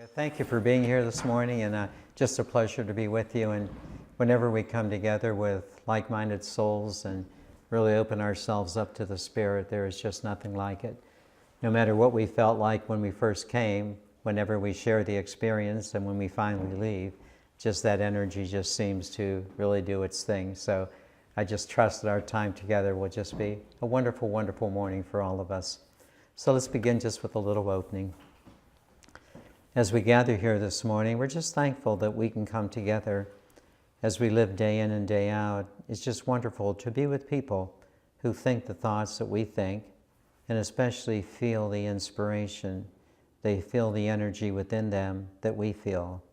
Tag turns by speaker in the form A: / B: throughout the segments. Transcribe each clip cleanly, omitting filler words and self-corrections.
A: Thank you for being here this morning, and just a pleasure to be with you. And whenever we come together with like-minded souls and really open ourselves up to the Spirit, there is just nothing like it. No matter what we felt like when we first came, whenever we share the experience and when we finally leave, just that energy just seems to really do its thing. So I just trust that our time together will just be a wonderful, wonderful morning for all of us. So let's begin just with a little opening. As we gather here this morning, we're just thankful that we can come together as we live day in and day out. It's just wonderful to be with people who think the thoughts that we think, and especially feel the inspiration. They feel the energy within them that we feel.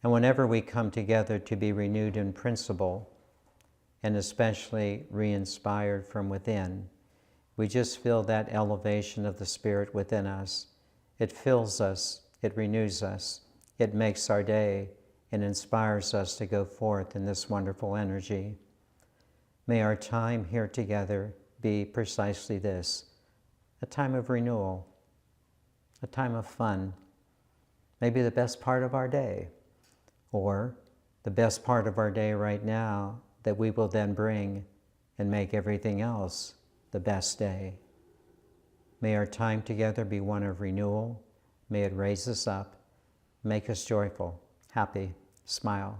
A: And whenever we come together to be renewed in principle, and especially re-inspired from within, we just feel that elevation of the Spirit within us. It fills us. It renews us, it makes our day, and inspires us to go forth in this wonderful energy. May our time here together be precisely this, a time of renewal, a time of fun, maybe the best part of our day, or the best part of our day right now that we will then bring and make everything else the best day. May our time together be one of renewal. May it raise us up, make us joyful, happy, smile,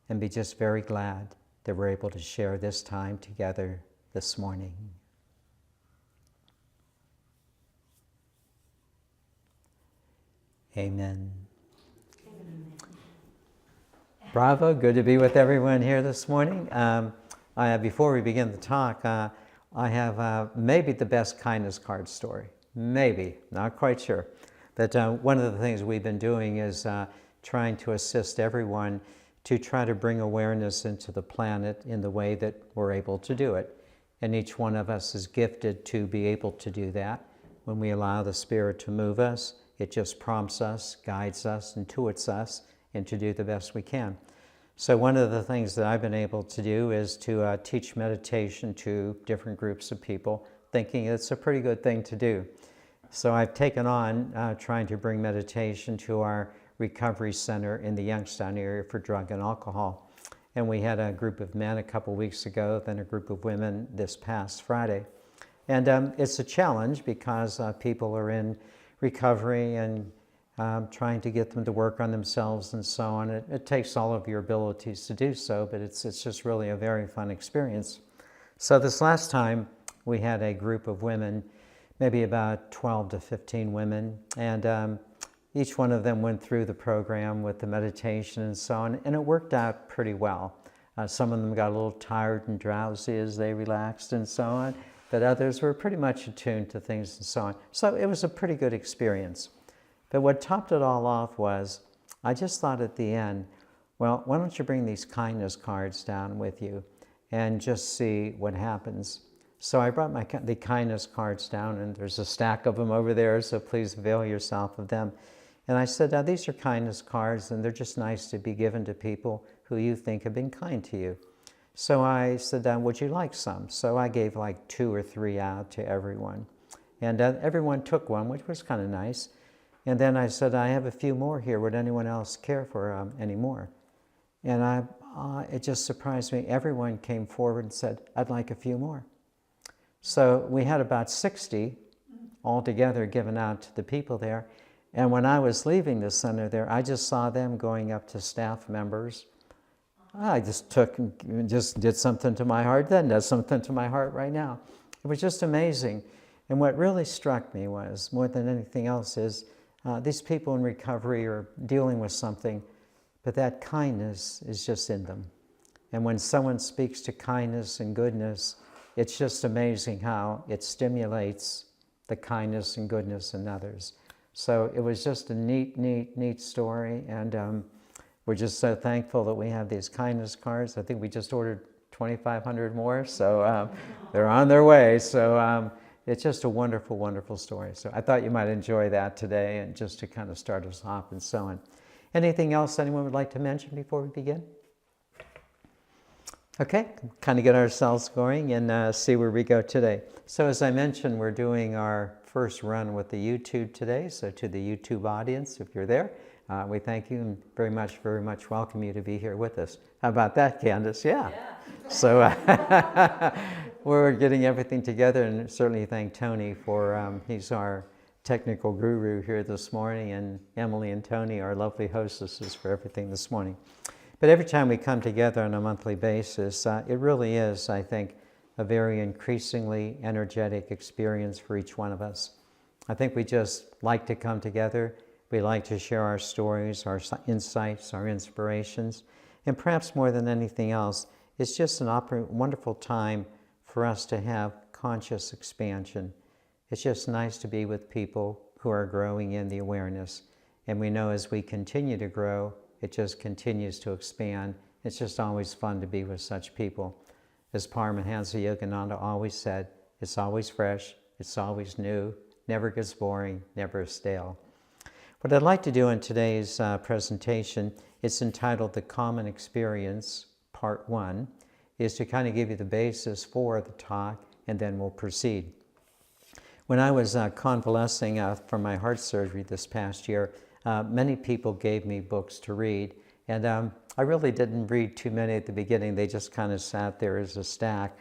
A: and be just very glad that we're able to share this time together this morning. Amen. Bravo, good to be with everyone here this morning. Before we begin the talk, I have maybe the best kindness card story. Maybe, not quite sure. But one of the things we've been doing is trying to assist everyone to try to bring awareness into the planet in the way that we're able to do it. And each one of us is gifted to be able to do that. When we allow the Spirit to move us, it just prompts us, guides us, intuits us, and to do the best we can. So one of the things that I've been able to do is to teach meditation to different groups of people, thinking it's a pretty good thing to do. So I've taken on trying to bring meditation to our recovery center in the Youngstown area for drug and alcohol. And we had a group of men a couple weeks ago, then a group of women this past Friday. And it's a challenge because people are in recovery and trying to get them to work on themselves and so on. It takes all of your abilities to do so, but it's just really a very fun experience. So this last time we had a group of women, maybe about 12 to 15 women, and each one of them went through the program with the meditation and so on, and it worked out pretty well. Some of them got a little tired and drowsy as they relaxed and so on, but others were pretty much attuned to things and so on. So it was a pretty good experience. But what topped it all off was, I just thought at the end, well, why don't you bring these kindness cards down with you and just see what happens. So I brought the kindness cards down, and there's a stack of them over there, so please avail yourself of them. And I said, now these are kindness cards, and they're just nice to be given to people who you think have been kind to you. So I said, would you like some? So I gave like 2 or 3 out to everyone. And everyone took one, which was kind of nice. And then I said, I have a few more here. Would anyone else care for any more? And it just surprised me. Everyone came forward and said, I'd like a few more. So we had about 60 altogether given out to the people there. And when I was leaving the center there, I just saw them going up to staff members. I just did something to my heart then, does something to my heart right now. It was just amazing. And what really struck me was, more than anything else, is these people in recovery are dealing with something, but that kindness is just in them. And when someone speaks to kindness and goodness, it's just amazing how it stimulates the kindness and goodness in others. So it was just a neat story, and we're just so thankful that we have these kindness cards. I think we just ordered 2,500 more, so they're on their way. So it's just a wonderful, wonderful story. So I thought you might enjoy that today, and just to kind of start us off and so on. Anything else anyone would like to mention before we begin? Okay, kind of get ourselves going and see where we go today. So as I mentioned, we're doing our first run with the YouTube today, so to the YouTube audience, if you're there, we thank you and very much welcome you to be here with us. How about that, Candace? Yeah. So we're getting everything together, and certainly thank Tony for, he's our technical guru here this morning, and Emily and Tony, our lovely hostesses, for everything this morning. But every time we come together on a monthly basis, it really is, I think, a very increasingly energetic experience for each one of us. I think we just like to come together. We like to share our stories, our insights, our inspirations, and perhaps more than anything else, it's just an wonderful time for us to have conscious expansion. It's just nice to be with people who are growing in the awareness. And we know as we continue to grow, it just continues to expand. It's just always fun to be with such people. As Paramahansa Yogananda always said, it's always fresh, it's always new, never gets boring, never stale. What I'd like to do in today's presentation, it's entitled The Common Experience, Part 1, is to kind of give you the basis for the talk, and then we'll proceed. When I was convalescing from my heart surgery this past year, many people gave me books to read, and I really didn't read too many at the beginning. They just kind of sat there as a stack.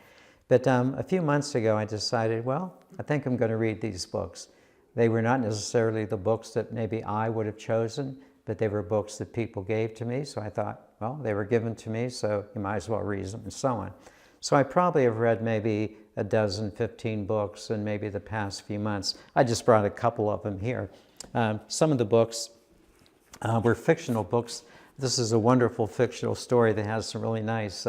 A: But a few months ago, I decided, well, I think I'm going to read these books. They were not necessarily the books that maybe I would have chosen, but they were books that people gave to me. So I thought, well, they were given to me, so you might as well read them, and so on. So I probably have read maybe a dozen, 15 books in maybe the past few months. I just brought a couple of them here. Some of the books were fictional books. This is a wonderful fictional story that has some really nice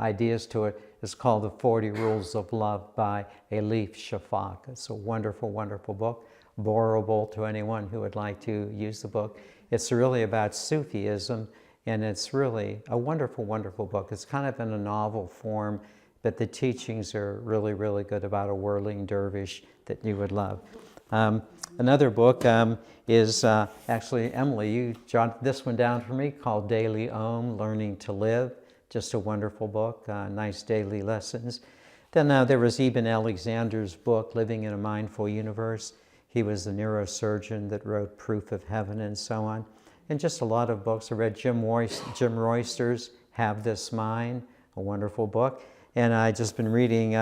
A: ideas to it. It's called The 40 Rules of Love by Elif Shafak. It's a wonderful, wonderful book, borrowable to anyone who would like to use the book. It's really about Sufism, and it's really a wonderful, wonderful book. It's kind of in a novel form, but the teachings are really, really good about a whirling dervish that you would love. Another book is actually, Emily, you jotted this one down for me, called Daily Om, Learning to Live. Just a wonderful book, nice daily lessons. Then there was Eben Alexander's book, Living in a Mindful Universe. He was the neurosurgeon that wrote Proof of Heaven and so on. And just a lot of books. I read Jim Royster's Have This Mind, a wonderful book. And I've just been reading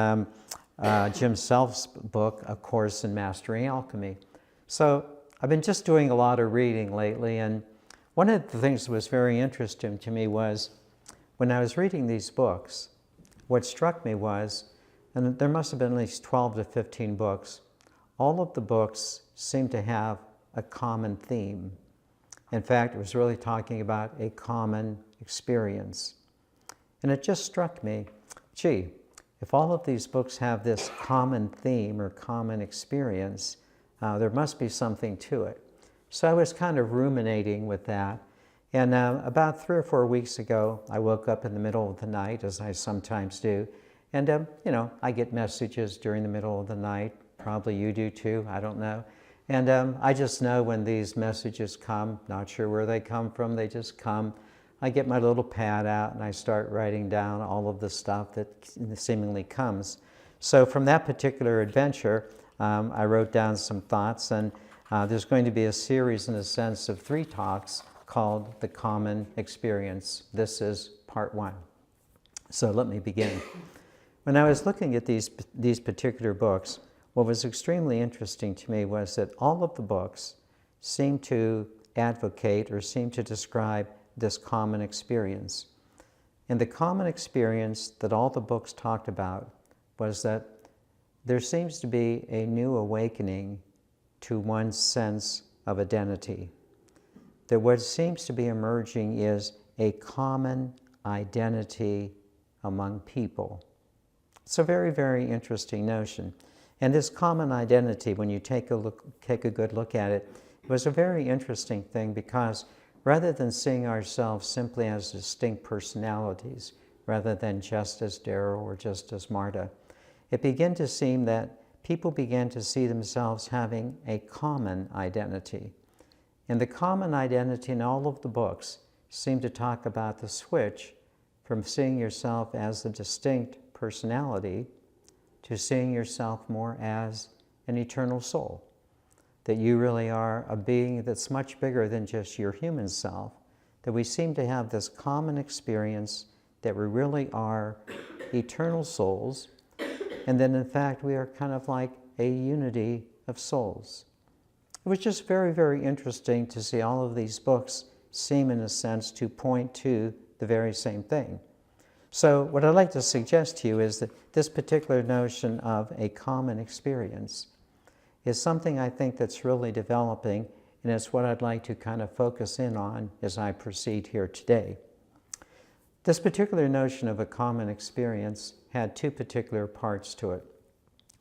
A: Jim Self's book, A Course in Mastering Alchemy. So I've been just doing a lot of reading lately, and one of the things that was very interesting to me was when I was reading these books, what struck me was, and there must have been at least 12 to 15 books, all of the books seemed to have a common theme. In fact, it was really talking about a common experience. And it just struck me, gee, if all of these books have this common theme or common experience, there must be something to it. So I was kind of ruminating with that. And about 3 or 4 weeks ago, I woke up in the middle of the night, as I sometimes do. And, you know, I get messages during the middle of the night. Probably you do too, I don't know. And I just know when these messages come, not sure where they come from, they just come. I get my little pad out and I start writing down all of the stuff that seemingly comes. So from that particular adventure, I wrote down some thoughts, and there's going to be a series, in a sense, of 3 talks called The Common Experience. This is part 1. So let me begin. When I was looking at these particular books, what was extremely interesting to me was that all of the books seem to advocate or seem to describe this common experience. And the common experience that all the books talked about was that there seems to be a new awakening to one's sense of identity. That what seems to be emerging is a common identity among people. It's a very, very interesting notion. And this common identity, when you take a good look at it, was a very interesting thing, because rather than seeing ourselves simply as distinct personalities, rather than just as Darrow or just as Marta, it began to seem that people began to see themselves having a common identity. And the common identity in all of the books seemed to talk about the switch from seeing yourself as a distinct personality to seeing yourself more as an eternal soul, that you really are a being that's much bigger than just your human self, that we seem to have this common experience that we really are eternal souls, and then in fact we are kind of like a unity of souls. It was just very, very interesting to see all of these books seem in a sense to point to the very same thing. So what I'd like to suggest to you is that this particular notion of a common experience is something I think that's really developing, and it's what I'd like to kind of focus in on as I proceed here today. This particular notion of a common experience had two particular parts to it.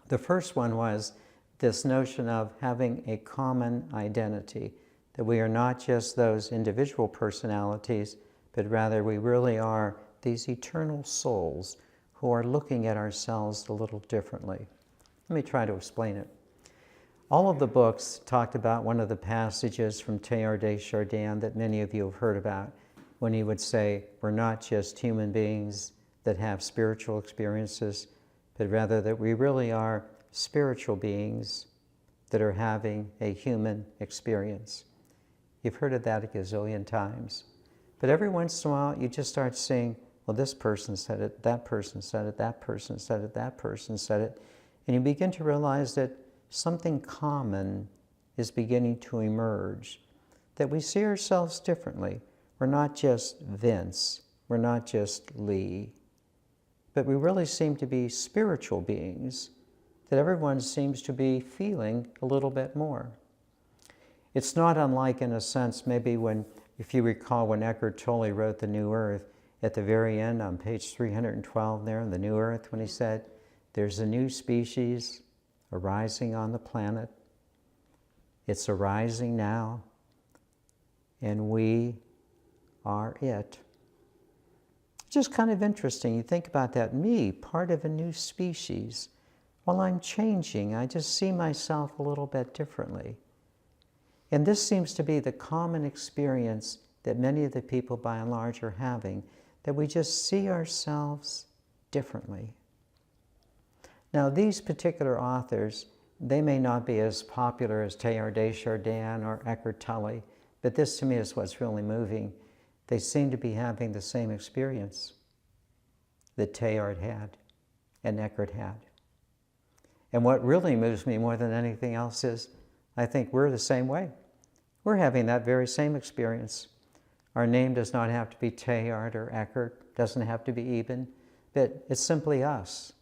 A: The first one was this notion of having a common identity, that we are not just those individual personalities, but rather we really are these eternal souls who are looking at ourselves a little differently. Let me try to explain it. All of the books talked about one of the passages from Teilhard de Chardin that many of you have heard about, when he would say, we're not just human beings that have spiritual experiences, but rather that we really are spiritual beings that are having a human experience. You've heard of that a gazillion times. But every once in a while, you just start saying, well, this person said it, that person said it, that person said it, that person said it. And you begin to realize that something common is beginning to emerge, that we see ourselves differently. We're not just Vince, we're not just Lee, but we really seem to be spiritual beings, that everyone seems to be feeling a little bit more. It's not unlike, in a sense, maybe when, if you recall, when Eckhart Tolle wrote The New Earth, at the very end on page 312 there in The New Earth, when he said, there's a new species arising on the planet. It's arising now, and we are it. Just kind of interesting. You think about that. Me, part of a new species. While I'm changing, I just see myself a little bit differently. And this seems to be the common experience that many of the people by and large are having, that we just see ourselves differently. Now, these particular authors, they may not be as popular as Teilhard de Chardin or Eckhart Tolle, but this to me is what's really moving. They seem to be having the same experience that Teilhard had and Eckhart had. And what really moves me more than anything else is, I think we're the same way. We're having that very same experience. Our name does not have to be Teilhard or Eckhart, doesn't have to be Eben, but it's simply us.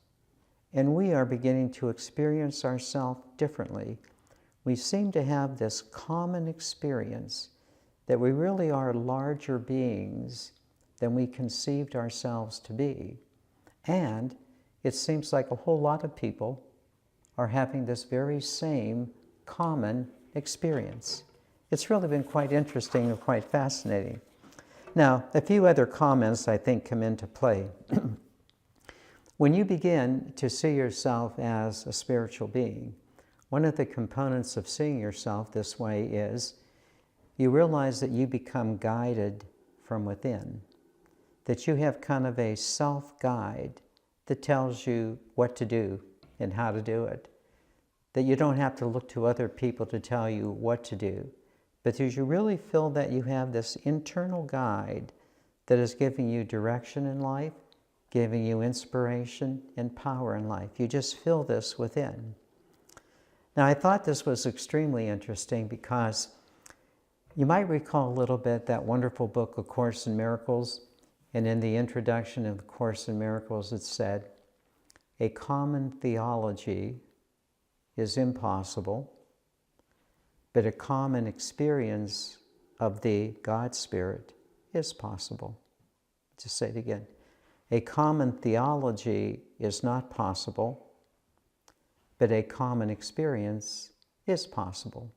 A: And we are beginning to experience ourselves differently. We seem to have this common experience that we really are larger beings than we conceived ourselves to be. And it seems like a whole lot of people are having this very same common experience. It's really been quite interesting and quite fascinating. Now, a few other comments I think come into play. When you begin to see yourself as a spiritual being, one of the components of seeing yourself this way is you realize that you become guided from within, that you have kind of a self-guide that tells you what to do and how to do it, that you don't have to look to other people to tell you what to do, but that you really feel that you have this internal guide that is giving you direction in life, giving you inspiration and power in life. You just feel this within. Now, I thought this was extremely interesting because you might recall a little bit that wonderful book, A Course in Miracles, and in the introduction of The Course in Miracles, it said, a common theology is impossible, but a common experience of the God Spirit is possible. Just say it again. A common theology is not possible, but a common experience is possible.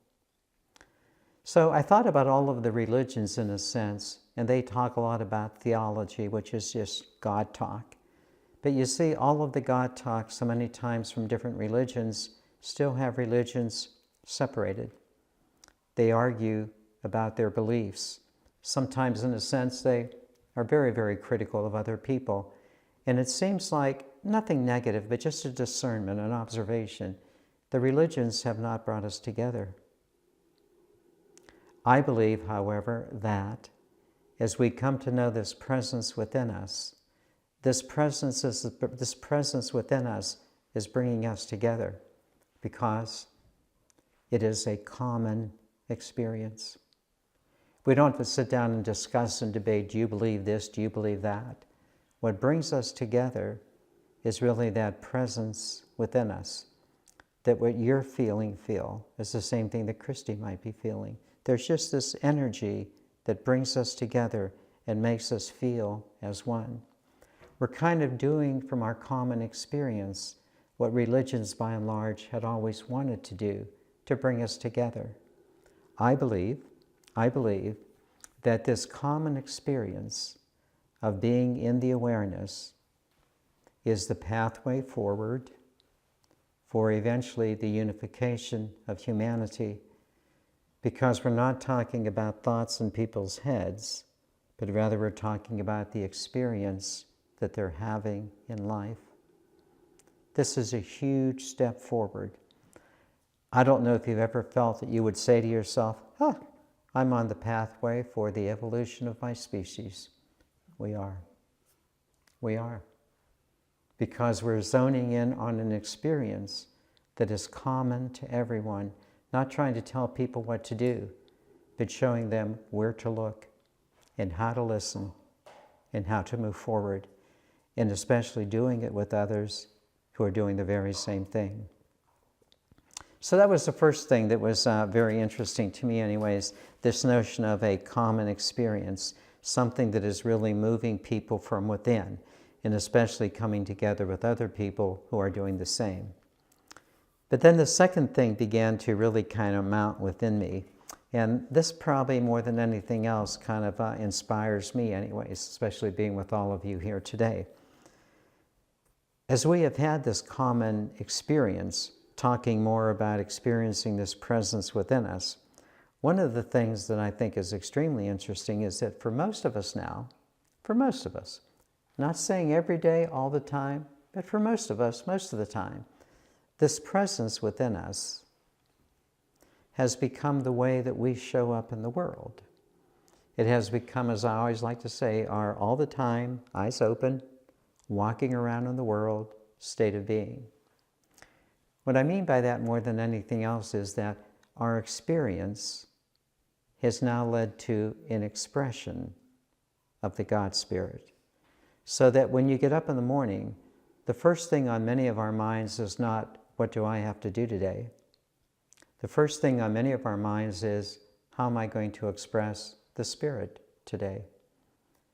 A: So I thought about all of the religions in a sense, and they talk a lot about theology, which is just God talk. But you see, all of the God talk so many times from different religions still have religions separated. They argue about their beliefs. Sometimes, in a sense, they are very, very critical of other people. And it seems like nothing negative, but just a discernment, an observation, The religions have not brought us together. I believe, however, that as we come to know this presence within us, this presence within us is bringing us together because it is a common experience. We don't have to sit down and discuss and debate, do you believe this, do you believe that? What brings us together is really that presence within us, that what you're feeling is the same thing that Christy might be feeling. There's just this energy that brings us together and makes us feel as one. We're kind of doing from our common experience what religions by and large had always wanted to do, to bring us together. I believe that this common experience of being in the awareness is the pathway forward for eventually the unification of humanity, because we're not talking about thoughts in people's heads, but rather we're talking about the experience that they're having in life. This is a huge step forward. I don't know if you've ever felt that you would say to yourself, I'm on the pathway for the evolution of my species. We are. We are. Because we're zoning in on an experience that is common to everyone, not trying to tell people what to do, but showing them where to look and how to listen and how to move forward, and especially doing it with others who are doing the very same thing. So that was the first thing that was very interesting to me anyways, this notion of a common experience, something that is really moving people from within, and especially coming together with other people who are doing the same. But then the second thing began to really kind of mount within me, and this probably more than anything else kind of inspires me anyways, especially being with all of you here today. As we have had this common experience, talking more about experiencing this presence within us, one of the things that I think is extremely interesting is that for most of us now, not saying every day, all the time, but for most of us, most of the time, this presence within us has become the way that we show up in the world. It has become, as I always like to say, our all the time, eyes open, walking around in the world state of being. What I mean by that more than anything else is that our experience has now led to an expression of the God Spirit. So that when you get up in the morning, the first thing on many of our minds is not, what do I have to do today? The first thing on many of our minds is, how am I going to express the Spirit today?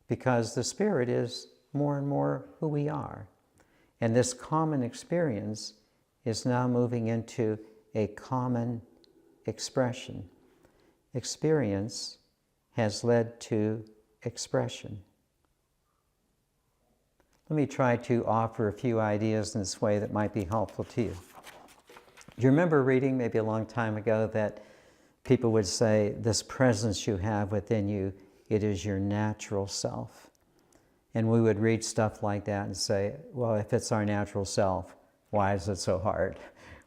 A: Because the Spirit is more and more who we are. And this common experience is now moving into a common expression. Experience has led to expression. Let me try to offer a few ideas in this way that might be helpful to you. Do you remember reading maybe a long time ago that people would say, this presence you have within you, it is your natural self? And we would read stuff like that and say, well, if it's our natural self, why is it so hard?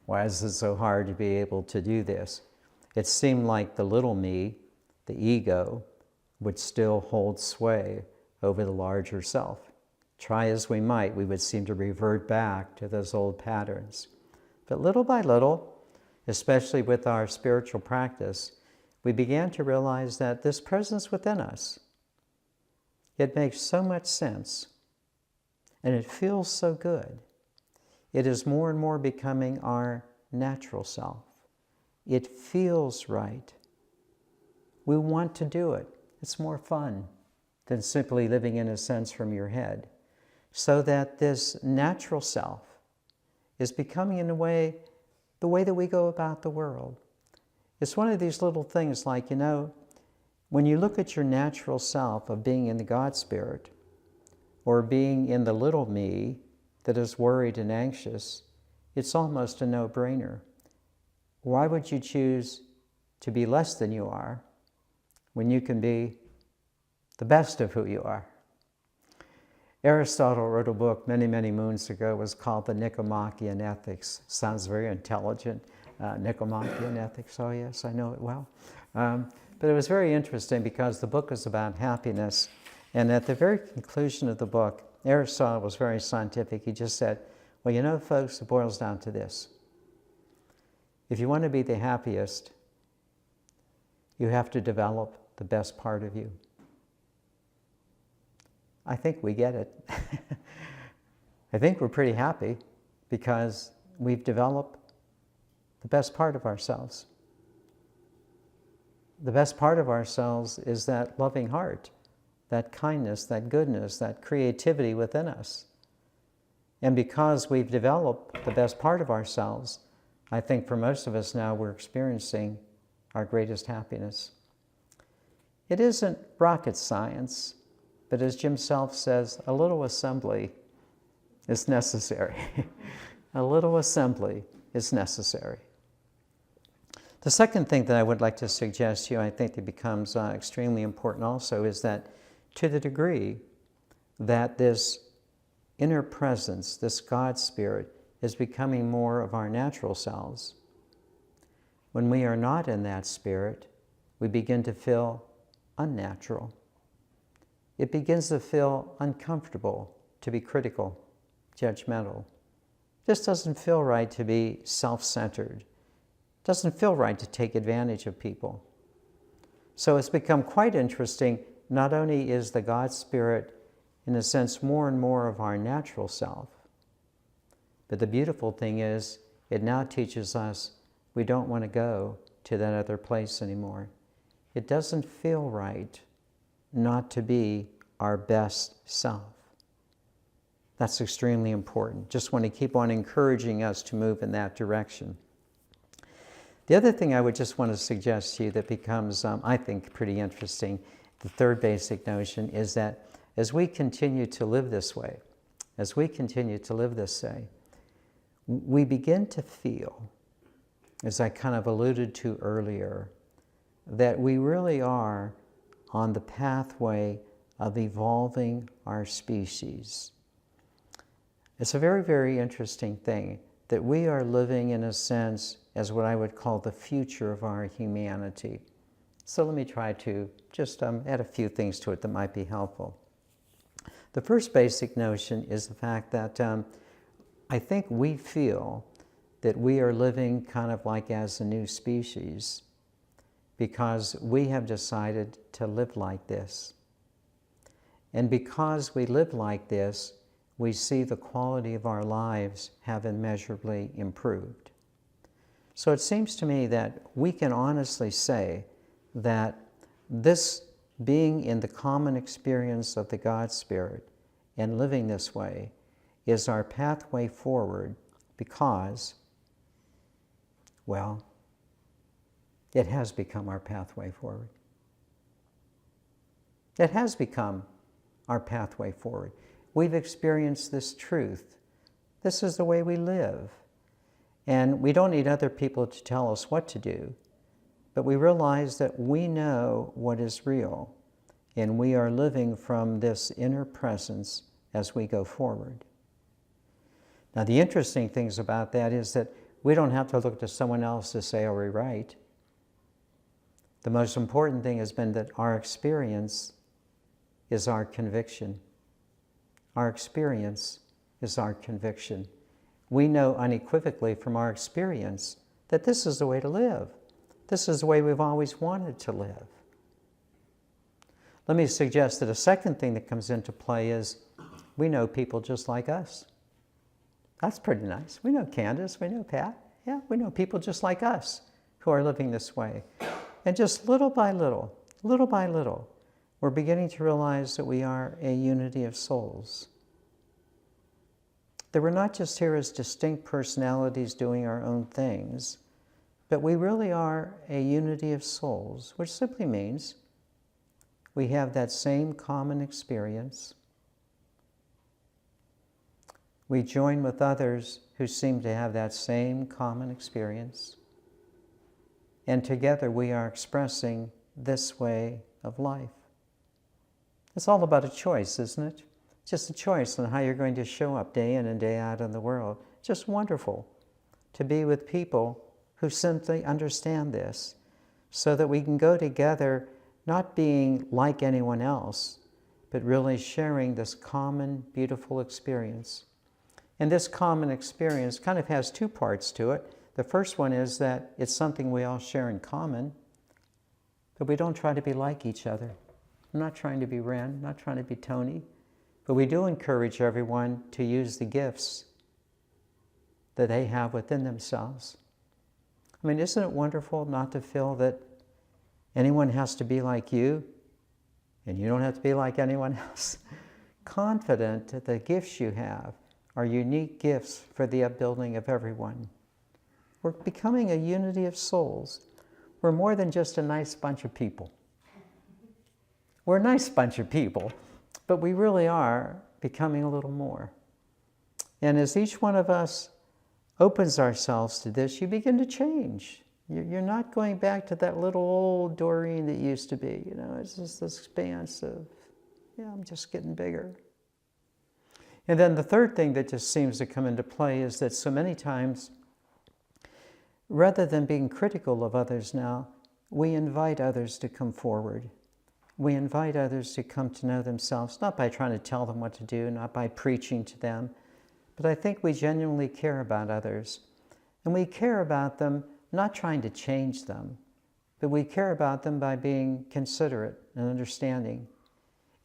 A: Why is it so hard to be able to do this? It seemed like the little me, the ego, would still hold sway over the larger self. Try as we might, we would seem to revert back to those old patterns. But little by little, especially with our spiritual practice, we began to realize that this presence within us, it makes so much sense, and it feels so good. It is more and more becoming our natural self. It feels right. We want to do it. It's more fun than simply living in a sense from your head. So that this natural self is becoming, in a way, the way that we go about the world. It's one of these little things like, when you look at your natural self of being in the God Spirit, or being in the little me that is worried and anxious, it's almost a no-brainer. Why would you choose to be less than you are when you can be the best of who you are? Aristotle wrote a book many, many moons ago. It was called the Nicomachean Ethics. Sounds very intelligent. Nicomachean Ethics, oh yes, I know it well. But it was very interesting because the book was about happiness. And at the very conclusion of the book, Aristotle was very scientific. He just said, well, you know, folks, it boils down to this. If you want to be the happiest, you have to develop the best part of you. I think we get it. I think we're pretty happy because we've developed the best part of ourselves. The best part of ourselves is that loving heart, that kindness, that goodness, that creativity within us. And because we've developed the best part of ourselves, I think for most of us now we're experiencing our greatest happiness. It isn't rocket science, but as Jim Self says, a little assembly is necessary. A little assembly is necessary. The second thing that I would like to suggest to you, I think that becomes extremely important also, is that to the degree that this inner presence, this God Spirit, is becoming more of our natural selves, when we are not in that Spirit, we begin to feel unnatural. It begins to feel uncomfortable to be critical, judgmental. It just doesn't feel right to be self-centered. It doesn't feel right to take advantage of people. So it's become quite interesting. Not only is the God Spirit, in a sense, more and more of our natural self, but the beautiful thing is, it now teaches us we don't want to go to that other place anymore. It doesn't feel right not to be our best self. That's extremely important. Just want to keep on encouraging us to move in that direction. The other thing I would just want to suggest to you that becomes, I think, pretty interesting, the third basic notion is that as we continue to live this way, we begin to feel, as I kind of alluded to earlier, that we really are on the pathway of evolving our species. It's a very, very interesting thing that we are living, in a sense, as what I would call the future of our humanity. So let me try to just add a few things to it that might be helpful. The first basic notion is the fact that I think we feel that we are living kind of like as a new species because we have decided to live like this. And because we live like this, we see the quality of our lives have immeasurably improved. So it seems to me that we can honestly say that this being in the common experience of the God Spirit and living this way is our pathway forward because, well, it has become our pathway forward. It has become our pathway forward. We've experienced this truth. This is the way we live. And we don't need other people to tell us what to do, but we realize that we know what is real, and we are living from this inner presence as we go forward. Now, the interesting things about that is that we don't have to look to someone else to say, are we right? The most important thing has been that our experience is our conviction. Our experience is our conviction. We know unequivocally from our experience that this is the way to live. This is the way we've always wanted to live. Let me suggest that a second thing that comes into play is we know people just like us. That's pretty nice. We know Candace, we know Pat. Yeah, we know people just like us who are living this way. And just little by little, we're beginning to realize that we are a unity of souls. That we're not just here as distinct personalities doing our own things, but we really are a unity of souls, which simply means we have that same common experience. We join with others who seem to have that same common experience. And together we are expressing this way of life. It's all about a choice, isn't it? Just a choice on how you're going to show up day in and day out in the world. Just wonderful to be with people who simply understand this, so that we can go together not being like anyone else, but really sharing this common, beautiful experience. And this common experience kind of has two parts to it. The first one is that it's something we all share in common, but we don't try to be like each other. I'm not trying to be Ren, not trying to be Tony, but we do encourage everyone to use the gifts that they have within themselves. I mean, isn't it wonderful not to feel that anyone has to be like you, and you don't have to be like anyone else? Confident that the gifts you have are unique gifts for the upbuilding of everyone. We're becoming a unity of souls. We're more than just a nice bunch of people. We're a nice bunch of people, but we really are becoming a little more. And as each one of us opens ourselves to this, you begin to change. You're not going back to that little old Doreen that used to be. It's just this expanse of, I'm just getting bigger. And then the third thing that just seems to come into play is that so many times, rather than being critical of others now, we invite others to come forward. We invite others to come to know themselves, not by trying to tell them what to do, not by preaching to them, but I think we genuinely care about others. And we care about them not trying to change them, but we care about them by being considerate and understanding.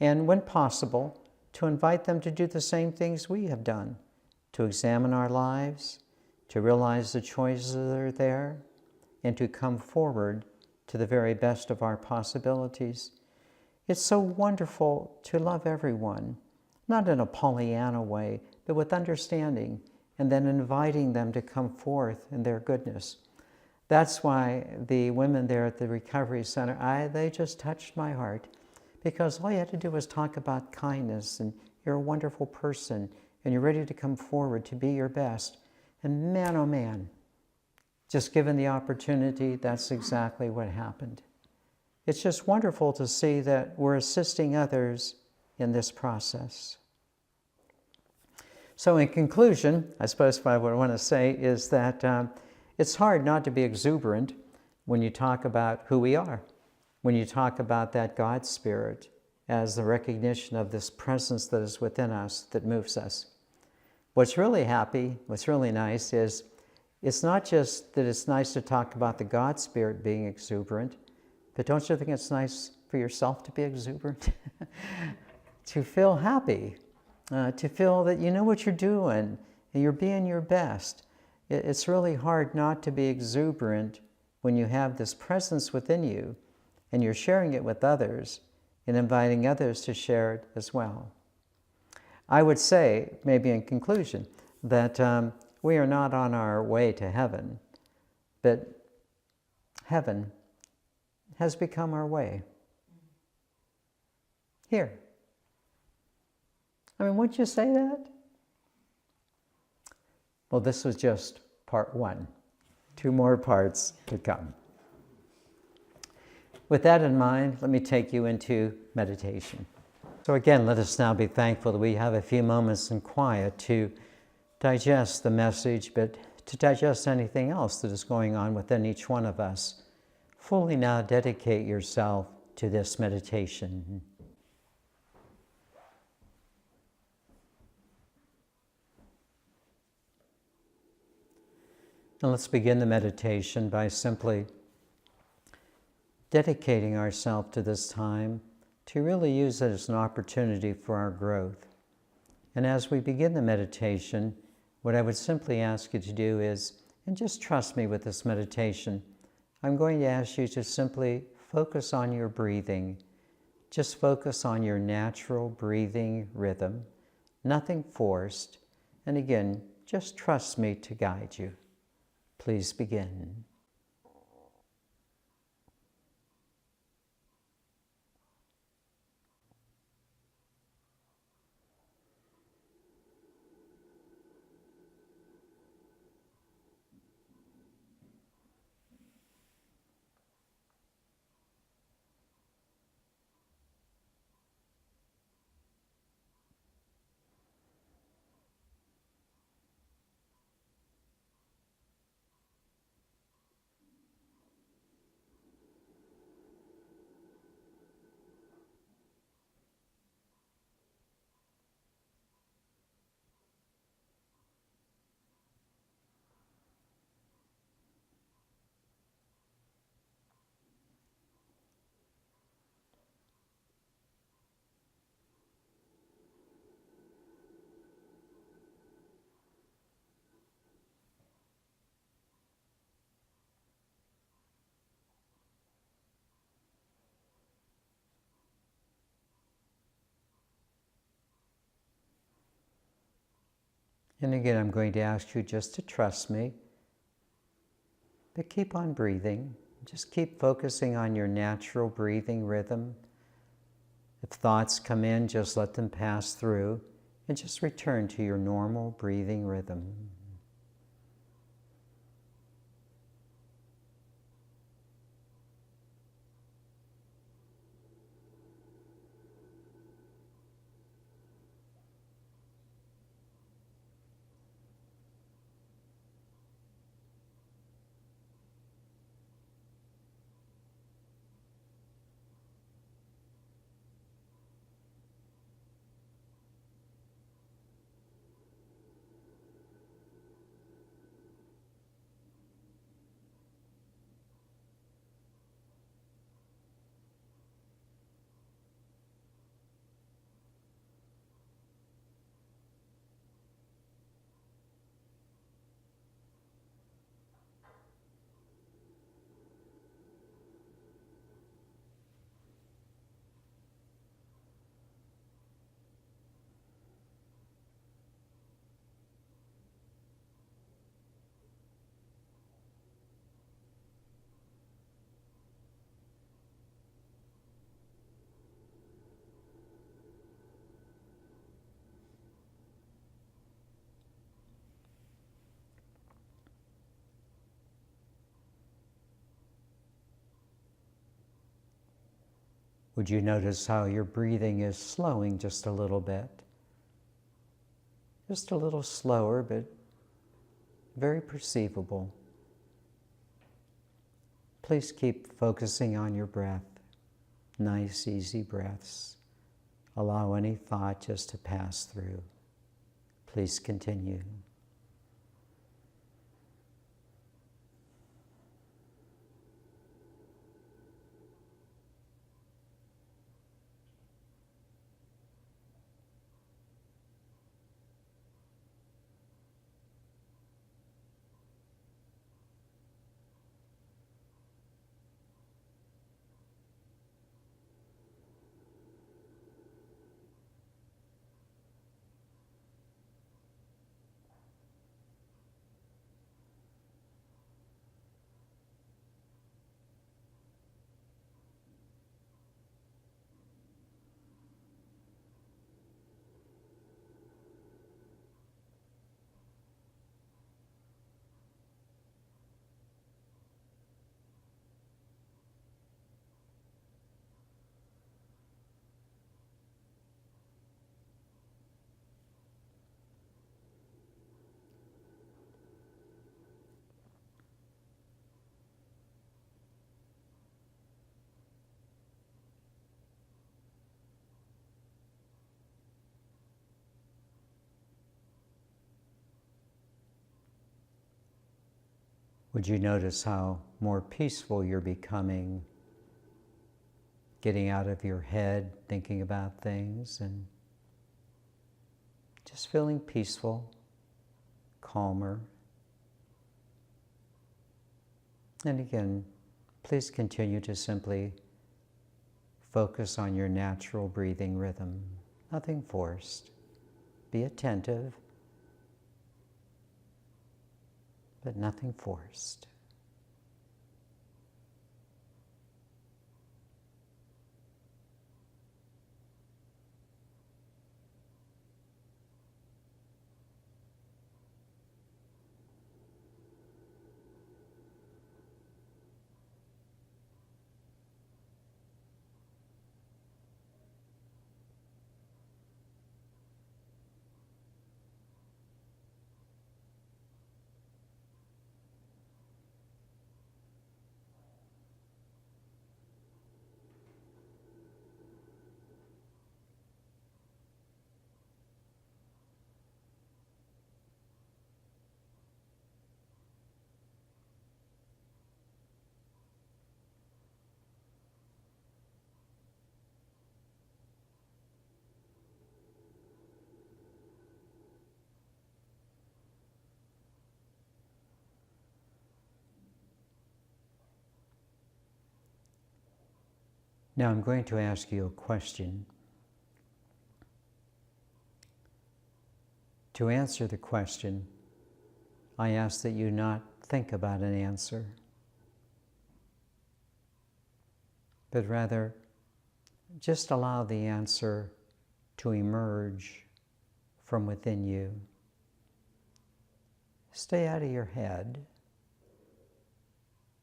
A: And when possible, to invite them to do the same things we have done, to examine our lives, to realize the choices that are there, and to come forward to the very best of our possibilities. It's so wonderful to love everyone, not in a Pollyanna way, but with understanding, and then inviting them to come forth in their goodness. That's why the women there at the Recovery Center, they just touched my heart, because all you had to do was talk about kindness, and you're a wonderful person, and you're ready to come forward to be your best. And man, oh man, just given the opportunity, that's exactly what happened. It's just wonderful to see that we're assisting others in this process. So in conclusion, I suppose what I would want to say is that it's hard not to be exuberant when you talk about who we are, when you talk about that God Spirit as the recognition of this presence that is within us that moves us. What's really happy, what's really nice is it's not just that it's nice to talk about the God Spirit being exuberant, but don't you think it's nice for yourself to be exuberant? To feel happy, to feel that you know what you're doing, and you're being your best. It's really hard not to be exuberant when you have this presence within you, and you're sharing it with others, and inviting others to share it as well. I would say, maybe in conclusion, that we are not on our way to heaven, but heaven has become our way. Here. I mean, wouldn't you say that? Well, this was just part one. 2 more parts to come. With that in mind, let me take you into meditation. So again, let us now be thankful that we have a few moments in quiet to digest the message, but to digest anything else that is going on within each one of us. Fully now dedicate yourself to this meditation. And let's begin the meditation by simply dedicating ourselves to this time to really use it as an opportunity for our growth. And as we begin the meditation, what I would simply ask you to do is, and just trust me with this meditation, I'm going to ask you to simply focus on your breathing. Just focus on your natural breathing rhythm, nothing forced. And again, just trust me to guide you. Please begin. And again, I'm going to ask you just to trust me, but keep on breathing. Just keep focusing on your natural breathing rhythm. If thoughts come in, just let them pass through and just return to your normal breathing rhythm. Would you notice how your breathing is slowing just a little bit? Just a little slower, but very perceivable. Please keep focusing on your breath. Nice, easy breaths. Allow any thought just to pass through. Please continue. Would you notice how more peaceful you're becoming, getting out of your head, thinking about things, and just feeling peaceful, calmer. And again, please continue to simply focus on your natural breathing rhythm, nothing forced. Be attentive, but nothing forced. Now I'm going to ask you a question. To answer the question, I ask that you not think about an answer, but rather just allow the answer to emerge from within you. Stay out of your head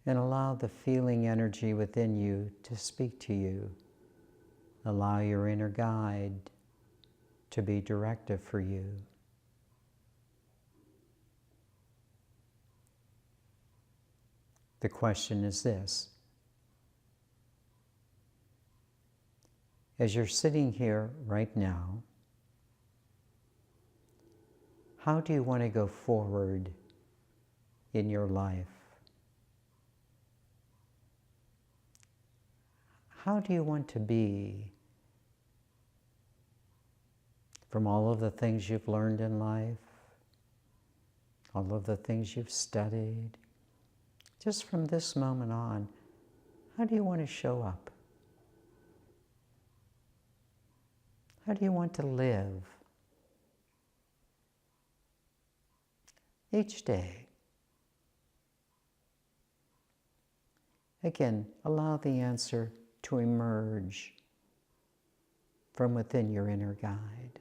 A: and allow the feeling energy within you to speak to you. Allow your inner guide to be directive for you. The question is this: as you're sitting here right now, how do you want to go forward in your life? How do you want to be from all of the things you've learned in life, all of the things you've studied? Just from this moment on, how do you want to show up? How do you want to live each day? Again, allow the answer to emerge from within your inner guide.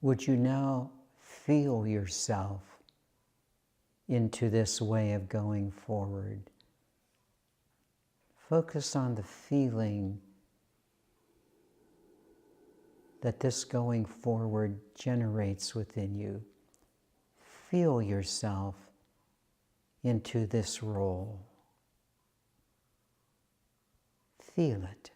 A: Would you now feel yourself into this way of going forward? Focus on the feeling that this going forward generates within you. Feel yourself into this role. Feel it.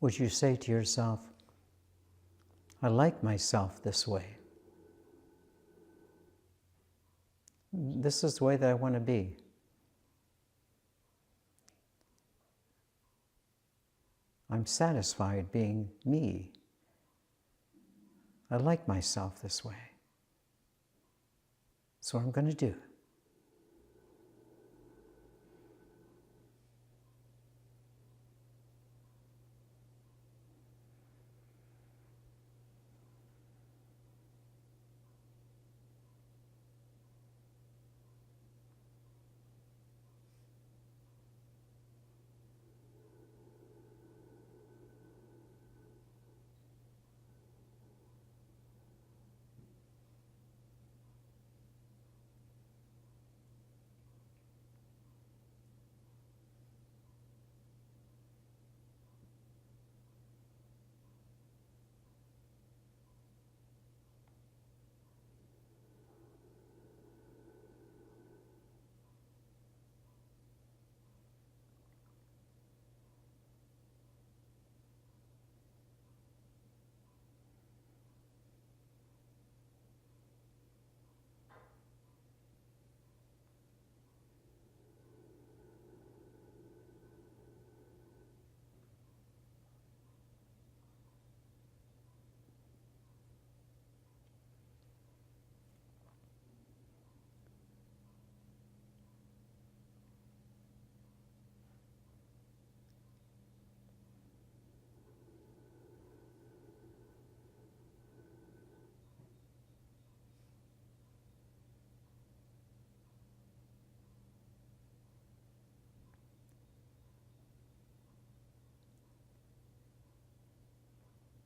A: Would you say to yourself, I like myself this way. This is the way that I want to be. I'm satisfied being me. I like myself this way. That's what I'm going to do.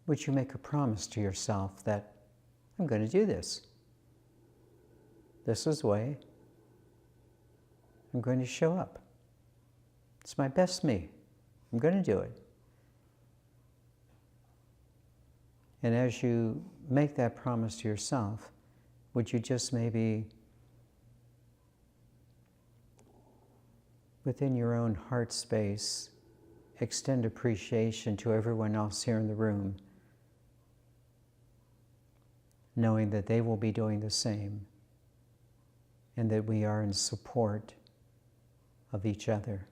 A: Would you make a promise to yourself that I'm going to do this? This is the way I'm going to show up. It's my best me. I'm going to do it. And as you make that promise to yourself, would you just maybe, within your own heart space, extend appreciation to everyone else here in the room, knowing that they will be doing the same, and that we are in support of each other.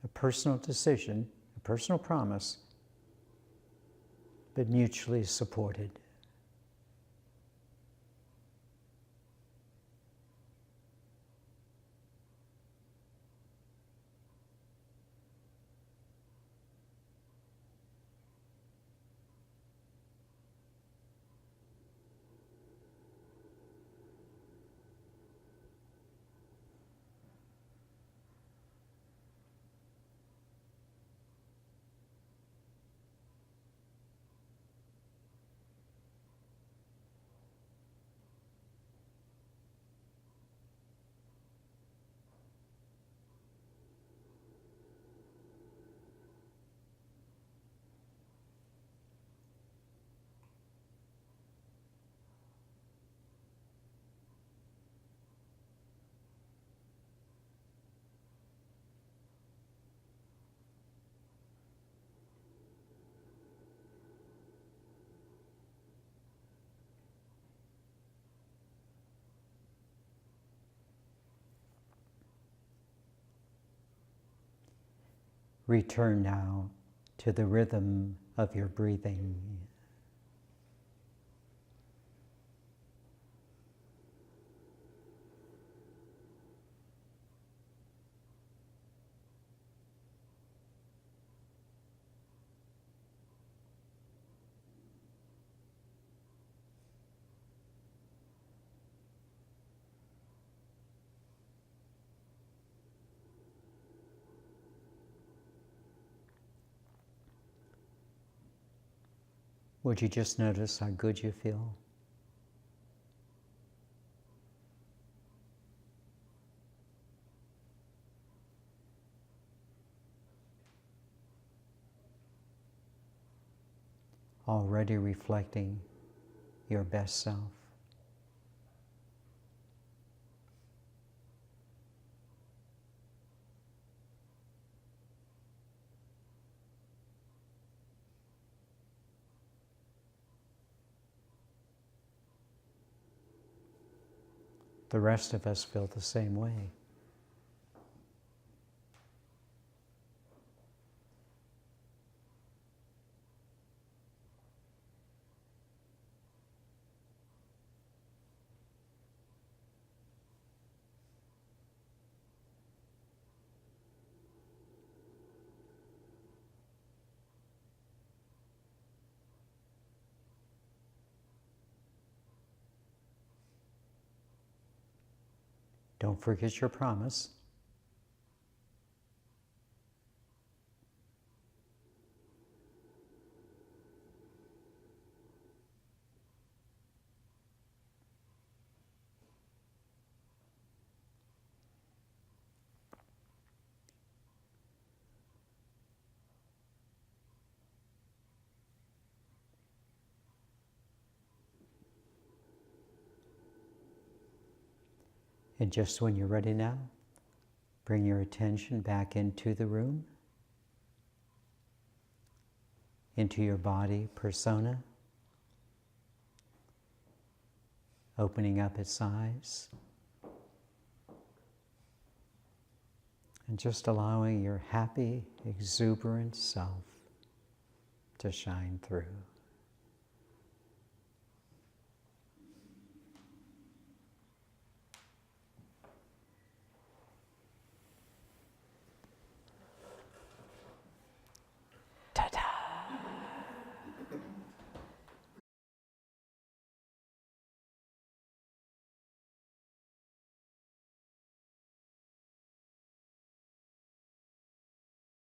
A: A personal decision, a personal promise, but mutually supported. Return now to the rhythm of your breathing. Would you just notice how good you feel? Already reflecting your best self. The rest of us feel the same way. Don't forget your promise. And just when you're ready now, bring your attention back into the room, into your body persona, opening up its eyes, and just allowing your happy, exuberant self to shine through.